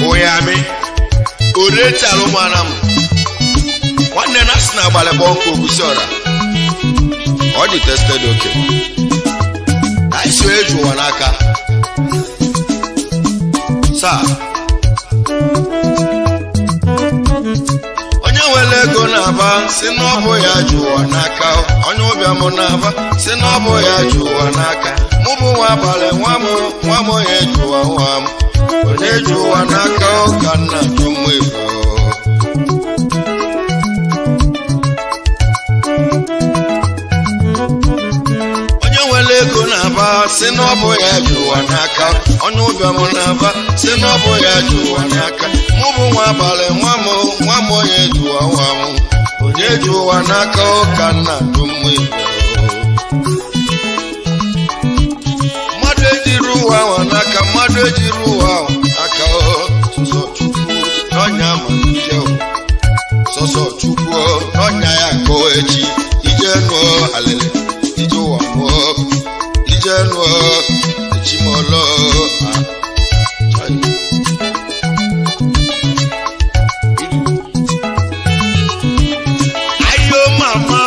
oyami oreti alumanam wanne na sna gbale bonko ogusora all the tested okay I swear you wanaka sir onye wele ego na-aba si n'ọbụ ya jụọ n'aka onye ụbịa mụ na-aba si n'ọbụ ya jụọ n'aka mụ bụ nwa abalị nwa m ya jụọ nwa m onye jụọ n'aka ka nna jụ mụ ego onye wele ego na-aba si n'ọbụ ya jụọ n'aka onye ụbịa mụ na-aba si n'ọbụ ya jụọ n'aka mụ bụ nwa abalị nwa m onye jụọ nwa m onye jụọ n'aka ka nna jụ mụ ego mmadụ ejiri ụwa ahụ n'aka mmadụ ejiri ụwa ahụ aka sọsọ chukwu n'ọnya ma ije sọsọ chukwu n'ọnya ya ka echi ije nụọ alele ije ụwa mụọ ije nụọ echimọlọ ayo mama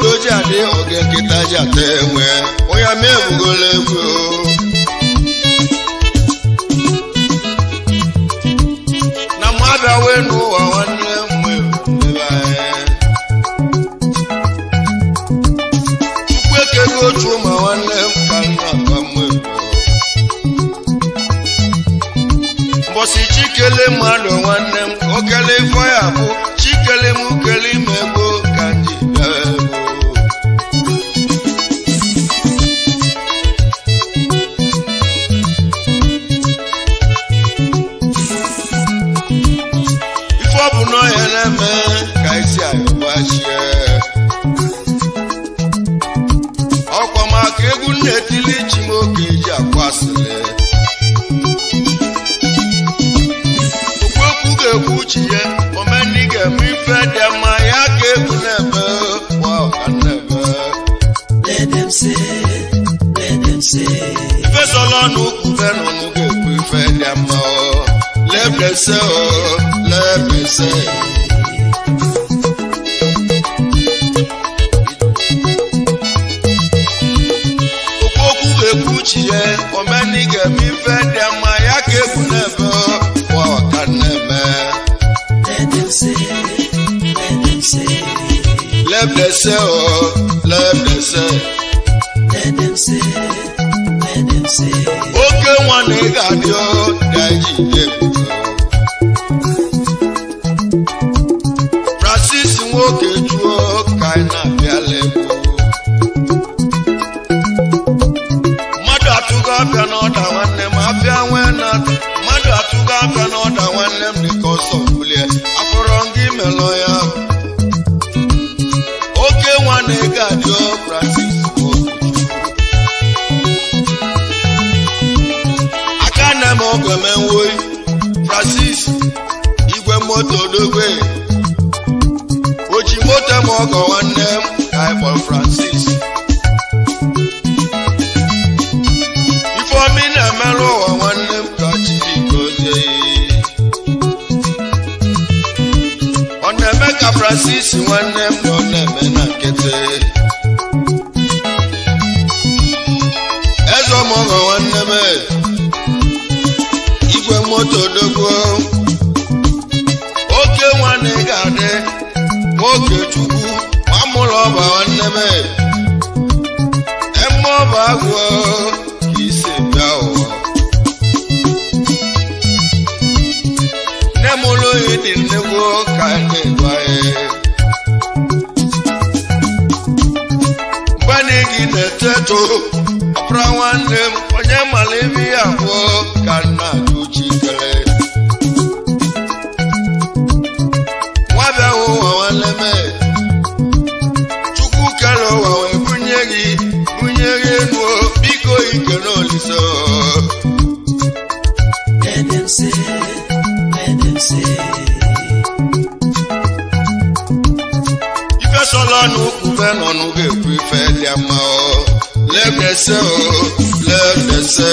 doji ade oge nkịta ji ata enwe onye ma ebugolo egwu na mmadụ wee n'ụwa nwanne mgbe chukwu ekego otu ma nwanne m ka nna ka mgbe mbọsị chikele mmadụ nwanne m o kele ifo ya bụ chikele m kele ime ego ka nji bịa ka isi ayọbachie ọkwa maka egwu na-etili chimoke ji akwasịrị okwu ga-ekwu chi ya omeni ga-eme ife dị mma ya ka egwu na-eme kwa ọhanebe ife sọlọ na ukwu venụnụ ga-ekwu ife dị mma lebese lebese okwu ga-ekwu ya omeni ga-eme ife dị mma ya ka egwu na-eme kwa ọka na-eme lebese lebese oke nwa na ị ga-adị ga-eji egwu Francis nwoke jụọ ka ị na-abịala egwu mmadụ atụgo abịa n'ọda nwanne m abịa nwee na mmadụ atụgo abịa n'ọda nwanne m dịka ọsọ bulie afọrọ gị melọ ya oke nwa na ị ga-adị Francis aka na-eme oge menwoyi Francis igwe moto dogbe oji moto m ọgọ nwanne m ka ịkpọ Francis ifeomi na-emerụ ụwa nwanne m ka chiri gozie ọ na-eme ka Francis nwanne m na ọ na-eme na nkịtị eze ọmọgọ nwanne m igwe moto dogbo oke nwanne ga-adị nwoke chukwu mamụlọ ọba nwanne m emme ọba agwọ ka isi bịa ụwa nne m ụlọ oyi dị nnegwu ka na-egwa mgbana gị na-eto eto ọbụra nwanne m onye mara ebe ya abụọ ka nna ajụchi kere nwabịa ụwa nwanne m chukwu kere ụwa wee bunye gị enu biko ike n'olise ife solo n'ukwu be nọ n'ugo ekwu ife dị ama lebese lebese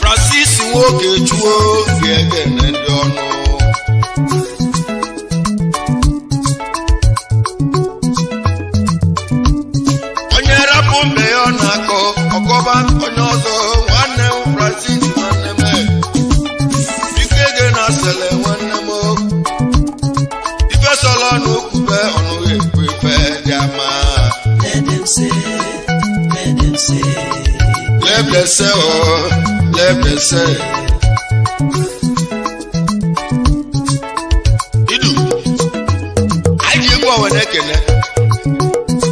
Francis nwoke chuo ga-ege ndị ọnụ onye rapụ mbe ya na-akọ ọkọba onye ọzọ nwanne m Francis nwanne m biko ege na sele nwanne m ife solo n'ukwu be ọnụ ekwu ife dị ama let them say lebese lebese idu anyị egwu ọwene kene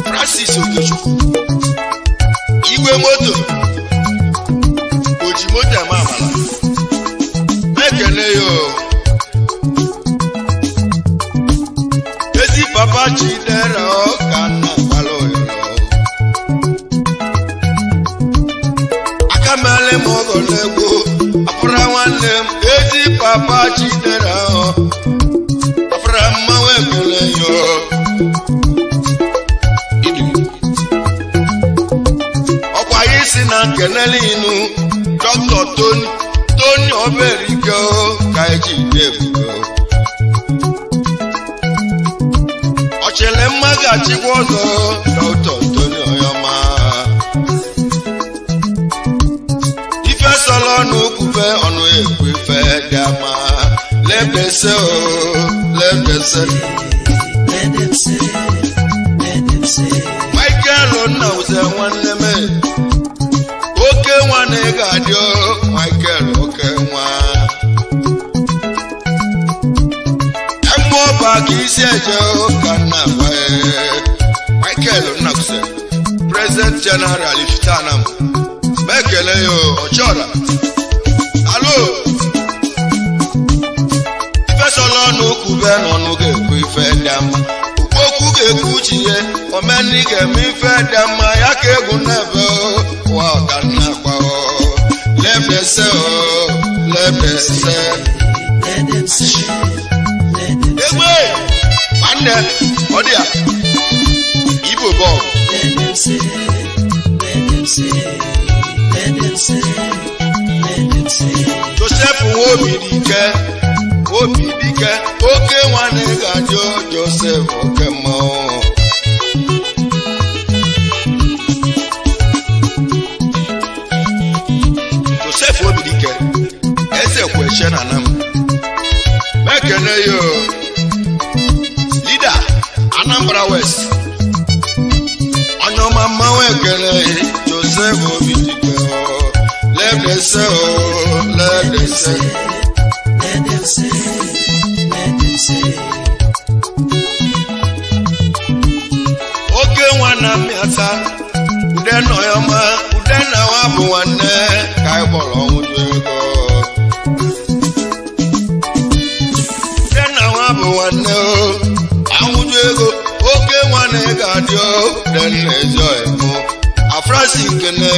Francis Okechukwu igwe moto oji moto eme amala mekene yo ezi papa Chidera ọka nna gbalo akamele m ọgọ n'egwu afụra nwanne m ezi papa Chidera afụra mmanwụ ekele yo ọkwa anyị si na nkenele inu Dr. Tony Oberike ka eji debugo ọchịle mmadụ achịkwa ọzọ Dr. Tony Oyoma ife solo n'ukwu be ọnụ ekwu ife dị ama lebese lebese Michael nna uze nwanne m oke nwanne ga-adị Michael oke nwa mmụọba ka isi eje ka nna Michael nna uze President General Iftanam mekele yo ọchọra alo ife solo n'ukwu be n'ọnụ ga-ekwu ife dị ama okwu ga-ekwu chiye omeni ga-eme ife dị ama ya ka egwu n'ebe ụwa ọganna akwa lebese lebese egbe nwanne ọ dị a Igbo bọọlụ Joseph Obidike oke nwanne ga-adị Joseph oke mmanwụ Joseph Obidike eze kweshe na nam mekene yo leader Anambra West onye ọma mmanwụ ekele Joseph Obidike lebese lebese oke nwana mmịata ude nọ ya ma ude na nwa bụ nwanne ka anyị kpọrọ ọnwụju ego ude na nwa bụ nwanne anwụju ego oke nwanne ga-adị ude nna ezi ọhịmụ afrasi nkene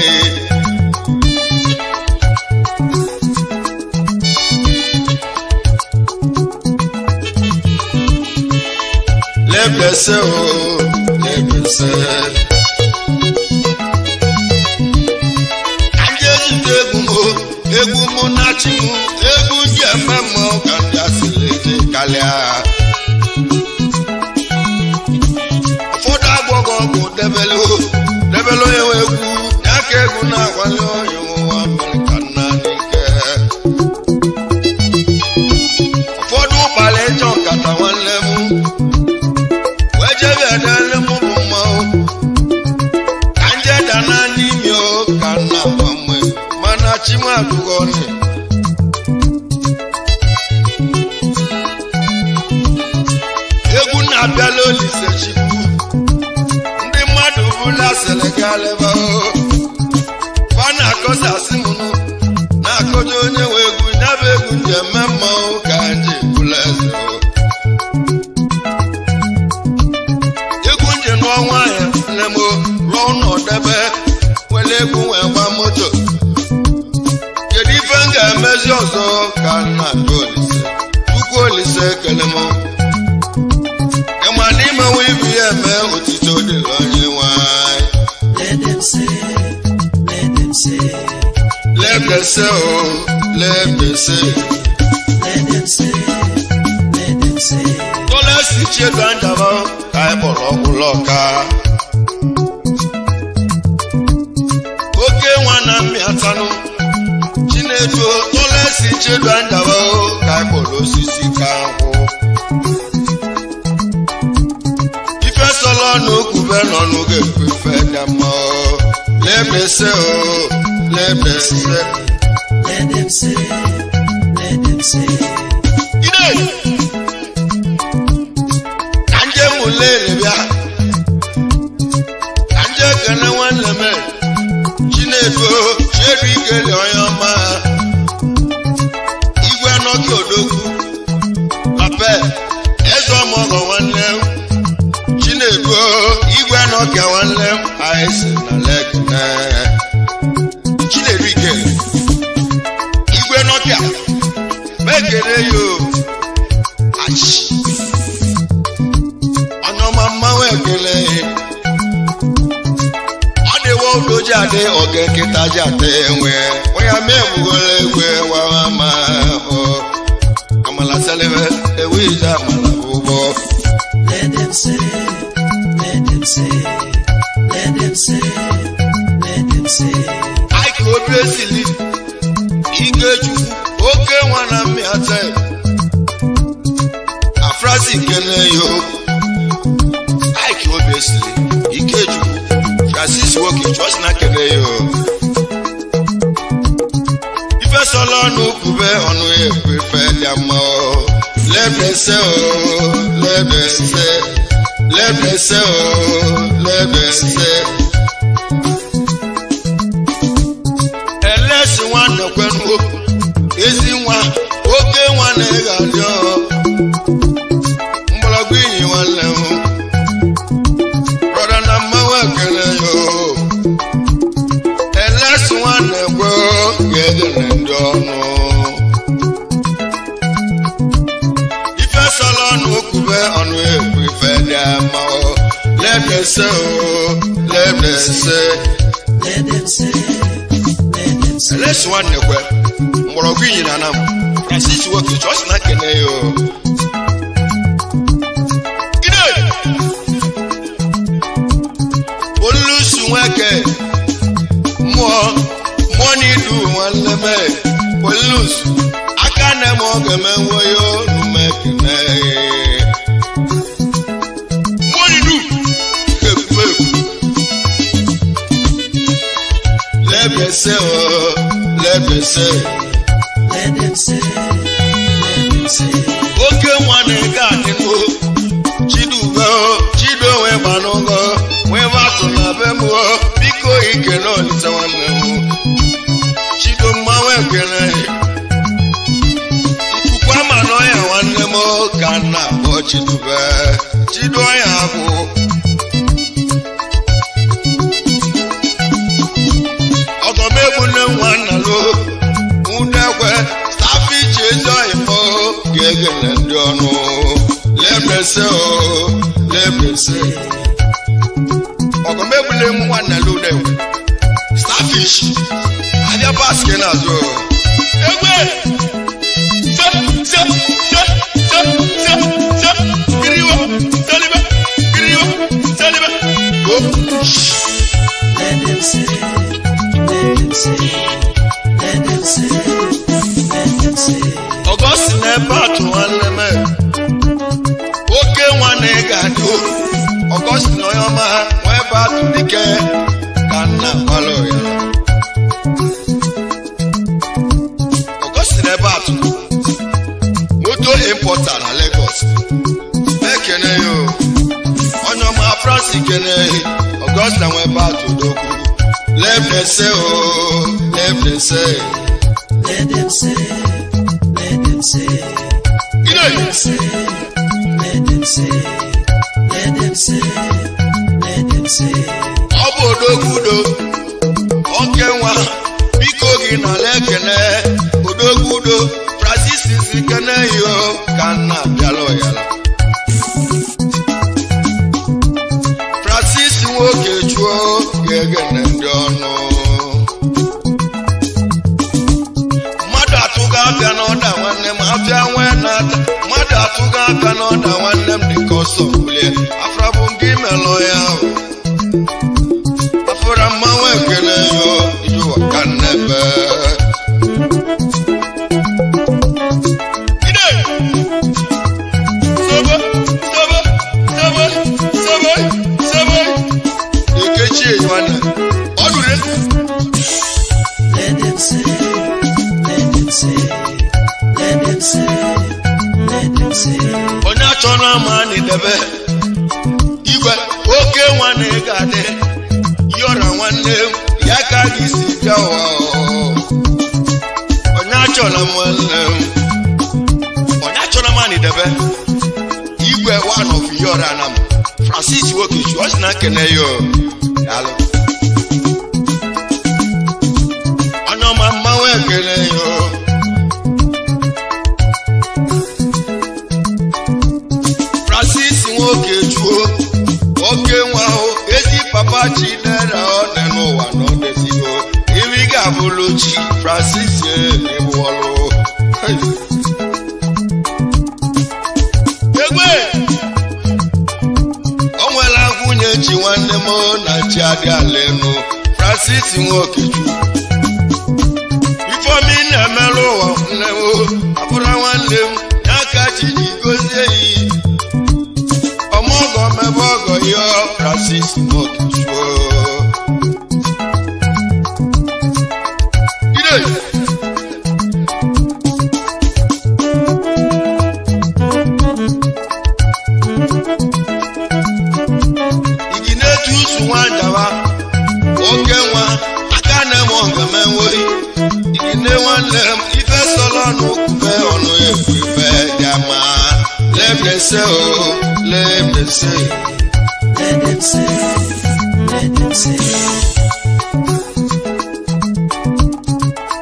lebese lebese anyị ezute egwu m na-achị m egwu ji eme m ka ndị asịrị eje karịa ụfọdụ agbọghọ ọgwụ debelu onye nwe egwu ya ka egwu na-agwali onye nwa mere ka nna n'ike ụfọdụ ụkpala ịchọ nkata nwanne m wejebe edele m bụ mmanwụ ka nje dana n'ime ka nna gbanwe mana chimadugoni egwu na-abịala Olise Chukwu ndị mmadụ bụla selegaleba fa na-akọsasị m na-akọja onye nwe egwu nyaba egwu nje eme mmanwụ ka nje bụla eze n'ọnwa ya nne m rụọ n'ọdebe were egwu wee gba moto kedu ife m ga-emezi ọzọ ka nna Olise Chukwu Olise ekele m eme otito dị onye nwanyị. Let them say, let them say, Let them say, oh, let them say. let them say, let them say. Tọ́lẹ́sì ṣe gbàǹdàmọ́ káìbọ̀lọ́kùlọ́ka. Oke nwa na mmịatanụ. Chinedu tọ́lẹ́sì ṣe gbàǹdàmọ́ káìbọ̀lọ́sisi ka nkwụ. Ife sọlọ n'okwube n'ọnụ ga-ekwefe dama. Let me say, oh, let me say. Let them say, let them say. Ide! Kanje mulele bịa. Kanje kene nwanne me. Chinedu cheru ikele onye ọma. Igwe nọkị odogwu. Pape, eze ọmọgọ nwanne m. Chinedu igwe nọkị nwanne m. Aịsị na lekene. Chinedu ikele. Igwe nọkị a. Mekele yo. Achi. Ọ̀nà mmanwụ ekele. Ọ dịwa odoji adị oge nkịta ji ata enwe. Onye mee egbugoro egwe wawa ma ọ. Amala selebe ewu ije amala ụgbọ. Let them say, let them say, let them say, let them say. Aiki obi esili. Ike chukwu oke nwa na mmịata. Afrasi kele yo. Aiki obi esili. Ike chukwu. Francis Woki just na kele yo. Ife sọlọ n'okwube ọnụ ekwefe dị ama o. Let me say, oh, let me say. Let me say, oh, let me say. Elesi nwanne kwenu ezi nwa oke nwanne ga-adị ọ. Mgbọrọgwụ iyi nwanne m. Brọda na mmanwụ ekele yo. Elesi nwanne kwe ga-edere ndị ọnụ. Ife sọlọ n'okwube ọnụ ekwu ife dị ama o. Let me say, oh, let me say. Let them say, let them say. Elesi nwanne kwe mgbọrọgwụ iyi na nam. Francis Woki just na kene yo. Ide! Olusu nweke. Mmụọ n'idu nwanne me. Olusu aka na m oge me nwoyo n'umekene. Mmụọ n'idu ekwu. Let me say, oh, let me say. Let them say, let them say. Oke nwanne ga-adịgo. Chidugo, chidowe gbanụgo. Nwee vatụ na be m o. Biko ikele olite nwanne m. Chido mmanwụ ekele. Ikuku ama n'ọya nwanne m ka nna abụọ Chidube. Chido ọya abụ. Ọgọmegbu nne nwanna lo. Udekwe stafi chezo imo ga-egele ndị ọnụ. Let me say, oh, let me say. Ọgọmegbu nne nwanna lo udekwe. Starfish. Abịa baski n'azụ. Egwe! Kiriwo! Salibe! Kiriwo! Salibe! Go! Let them say, let them say, let them say, let them say. Ọgọstin ebe atụ nwanne me. Oke nwanne ga-adị. Ọgọstin onye ọma nwa ebe atụ dike ka nna gbalụ ya. Ọgọstin ebe atụ. Moto importer na Lagos. Ekene yo. Onye ọma Francis kene. Ọgọstin nwa ebe atụ dokwu. Let me say, oh, let me say. Let them say, let them say. Ide! Let them say, let them say, let them say, let them say. Ọ bụ odogwudo. Oke nwa. Biko gị na lekene. Odogwudo. Francis kene yo ka nna bịalụ ya. fuga kano da nwanne m dị ka ọsọ bulie afra bụ gị melụ ya afra mmanwụ ekele yo ijuwa ka nnebe Ekechi Ejuwana ọdụre Let them say, let them say, let them say, let them say. onye achọ na ama n'idebe igwe oke nwanne ga-adị yọra nwanne ya ka gị si bịa ụwa onye achọ na nwanne onye achọ na ama n'idebe igwe one of yọra na m Francis Wokechu ọ sị na nkene yo daalụ onye ọma mmanwụ ekele yo Francis Wokechu oke nwa ahụ ezi papa Chinere ọ dị n'ụwa na ọ dịzigo imi ga-abụrụ chi Francis ebuọlụ egwe o nwere nwunye chi nwanne m na chi adị ala enu Francis Wokechu ifeomi na-emerụ ụwa nne m abụrụ nwanne m ya ka chi ji gozie yi ọmọgọ mebe ọgọ ya Francis Wokechu ide igi na-etu usu nwanjawa oke nwa aka na-eme ọgamenwe igi ne nwanne m ife sọlọ n'okwube ọnụ ekwefe dịama lebese o lebese Let them say, let them say.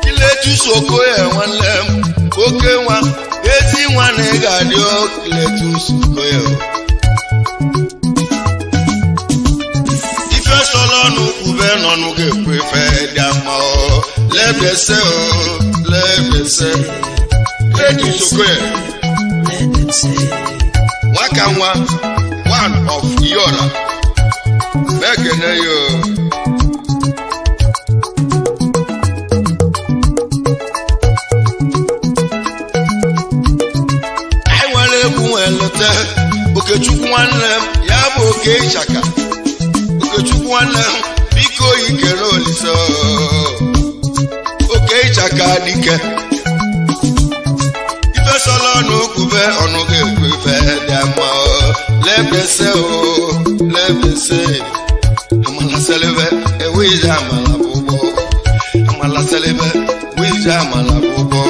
Kiletus Okoye nwanne m oke nwa ezi nwanne ga-adị o Kiletus Okoye ife sọlọ n'okwube nọ n'oge ekwefe dịama o lebese o lebese Kiletus Okoye Let them say, nwaka nwa one of yora mekene yo anyị nwere egwu nwelete Okechukwu nwanne m ya bụ oke ịchaka Okechukwu nwanne m biko yikere olise oke ịchaka dike ife sọlọ n'okwube ọnụ ga-ekwe ife dị ama lebese o lebese amala selebe ewije amala bụbọ amala selebe wije amala bụbọ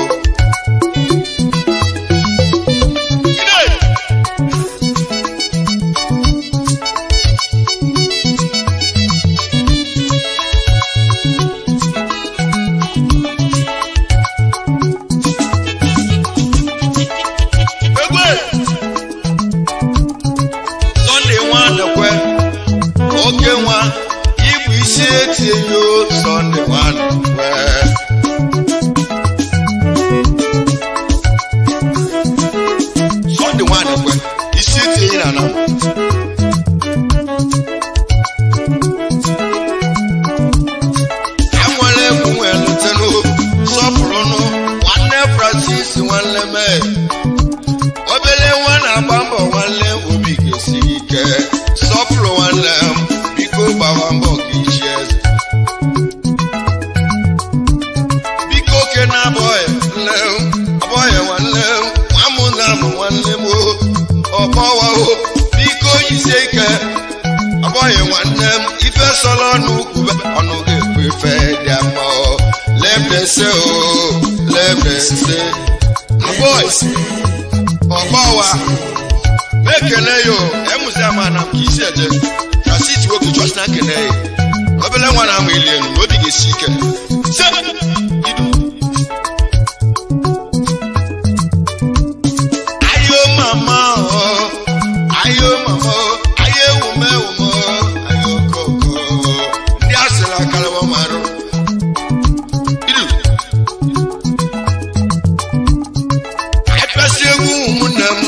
oke nwa igbu isi etinye Sunday nwanne Sunday nwanne kwe isi etinye na na enwere egwu nwelutenu sọpụrụnụ nwanne Francis nwanne mee obele nwa na-agba mbọ nwanne obi ga-esi ike sọpụrụ nwanne m biko gbaba mbọ ka ichi eze biko oke na-abọghị nne m abọghị nwanne m nwamụ na amụ nwanne m ọgbọwaho biko yisie ike abọghị nwanne m ife sọrọ n'ukwube ọnụ ga-ekwe ife dị ama lebese o lebese abọghị ọgbọwa mekele yo emuzi amana ka isi eje Francis Wokechu na kene obele nwa na amụ elienu obi ga-esi ike se idu ayo mama ayo mama ayo wume ayo koko ndị asịrị akalawa marụ idu ekpesi egwu ụmụnne m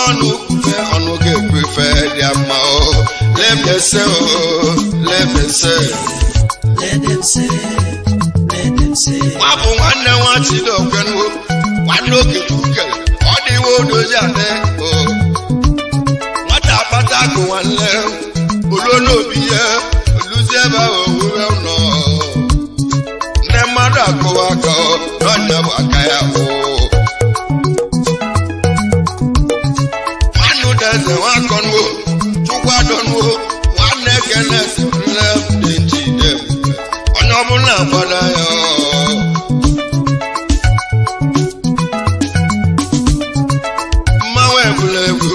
salonu kube onu ge prefer dia ma o let them say oh let them say let them say let them say wa bu nwanne wa ti do kwenu wa no ke tukele o di wo do jade o mata pata ko wanle olono biye oluze ba o we no ne mada ko wa ko no ne wa kaya o eze wa konwo tukwa donwo wa nekene left the dem onye ọbụla gbada ya mmawe egwuregwu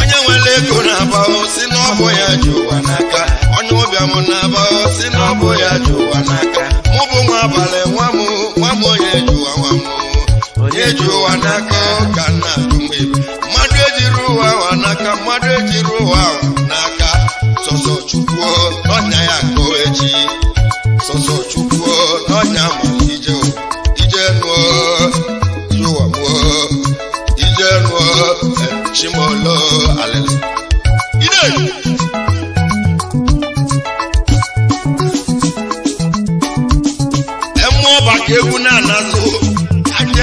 onye nwere ego na-aba si n'ọbụ ya ji ụwa n'aka onye ụbịam na-aba si n'ọbụ ya ji ụwa n'aka mụ bụ nwa abalị nwa m onye ji ụwa nwa m onye ji ụwa n'aka ka nna atụmebe mmadụ ejiri ụwa ahụ n'aka mmadụ ejiri ụwa ahụ n'aka sọsọ chukwu n'ọnya ya ka o echi sọsọ chukwu n'ọnya ma ije nụọ ije ụwa mụọ ije nụọ chimolo alele ide emu ọba ka egwu na-anazụ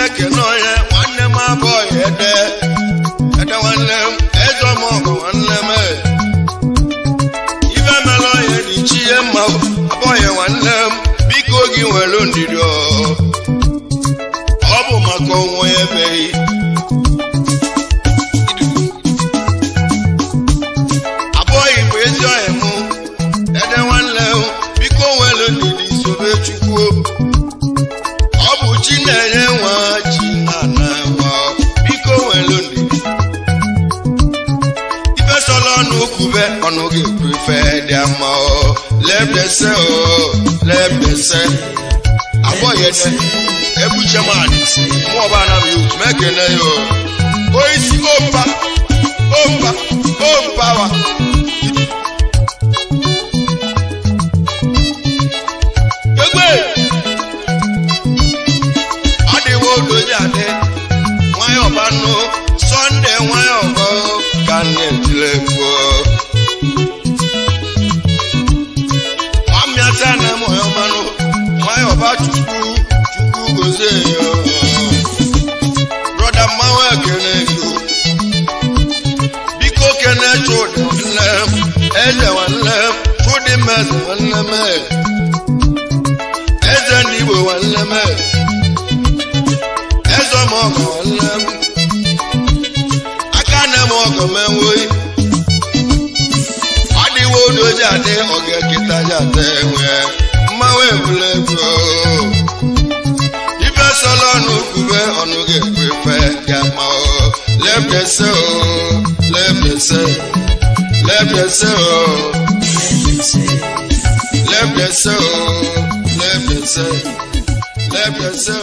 eke n'ọhịa nwanne m abụghị ede nwanne m eze ọmọgọ nwanne m ife mere ọhịa dị chi ihe mma abụghị nwanne m biko gị nwere ndidi ọ bụ maka onwe ya ebeghị abụghị bụ ezi ọhịa m ede nwanne m biko nwere ndidi sobe chukwu ọ bụ chi na-enye nwa chi na nwa biko nwere ndidi ife sọlọ ọnụ kwube ọnụ ga-ekwu ife dị ama lebdese lebdese abụghị ede ebuche mmadụ mụọba anaghị otu mekene ya oisi ompa wa egbe adịwo odoji adị nwayọ banụ sọnde nwayọ ọgọ ka na-ejile gbuo nwamịata na mụọ manụ nwayọ ba chukwu gozie ya brọda mmanwụ ekene yo biko kene chụdị nne m eze nwanne m chụdị mmeze nwanne m eze ndị Igbo nwanne m eze ọmọgọ nwanne m aka na m ọgọ m enweghị adịwo odoji adị oge kịta ji ata enwe mmanwụ egwuregwu ife sọlọ ọnụ kwube ọnụ ga-ekwe ife ya ma lebdese lebdese lebdese lebdese lebdese lebdese